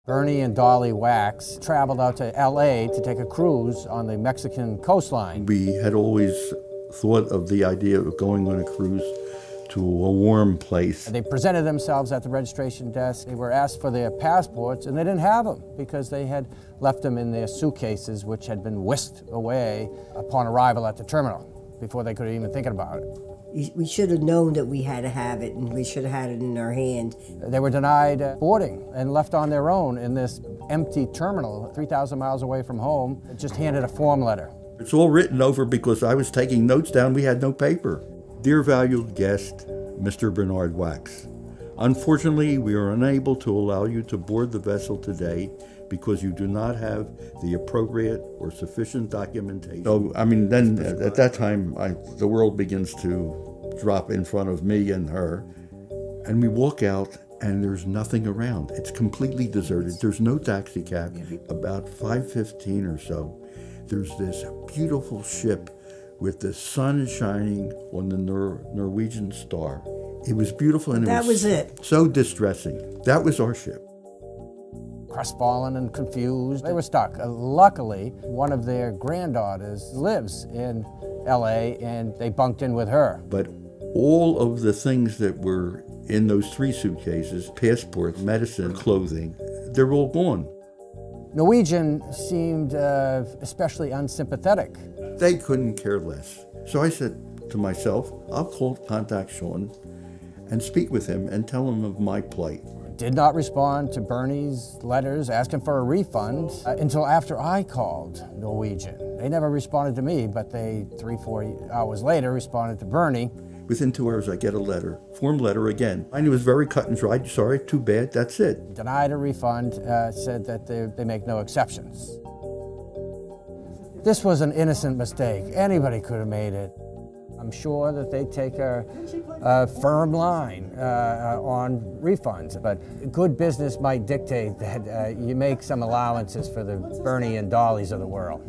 Bernie and Dolly Wax traveled out to LA to take a cruise on the Mexican coastline. We had always thought of the idea of going on a cruise to a warm place. They presented themselves at the registration desk. They were asked for their passports, and they didn't have them because they had left them in their suitcases, which had been whisked away upon arrival at the terminal before they could even think about it. We should have known that we had to have it, and we should have had it in our hand. They were denied boarding and left on their own in this empty terminal 3,000 miles away from home, just handed a form letter. It's all written over because I was taking notes down. We had no paper. Dear valued guest, Mr. Bernard Wax, unfortunately, we are unable to allow you to board the vessel today because you do not have the appropriate or sufficient documentation. So, I mean, then at that time, the world begins to drop in front of me and her, and we walk out and there's nothing around. It's completely deserted. There's no taxi cab. About 5:15 or so, there's this beautiful ship with the sun shining on the Norwegian Star. It was beautiful, and that was it. So distressing. That was our ship. Crestfallen and confused, they were stuck. Luckily, one of their granddaughters lives in LA, and they bunked in with her. But all of the things that were in those 3 suitcases, passport, medicine, clothing, they're all gone. Norwegian seemed especially unsympathetic. They couldn't care less. So I said to myself, I'll contact Sean and speak with him and tell him of my plight. Did not respond to Bernie's letters asking for a refund until after I called Norwegian. They never responded to me, but they 3-4 hours later responded to Bernie. Within 2 hours, I get a letter, form letter again. I knew it was very cut and dry. Sorry, too bad, that's it. Denied a refund, said that they make no exceptions. This was an innocent mistake. Anybody could have made it. I'm sure that they take a firm line on refunds, but good business might dictate that you make some allowances for the Bernie and Dollys of the world.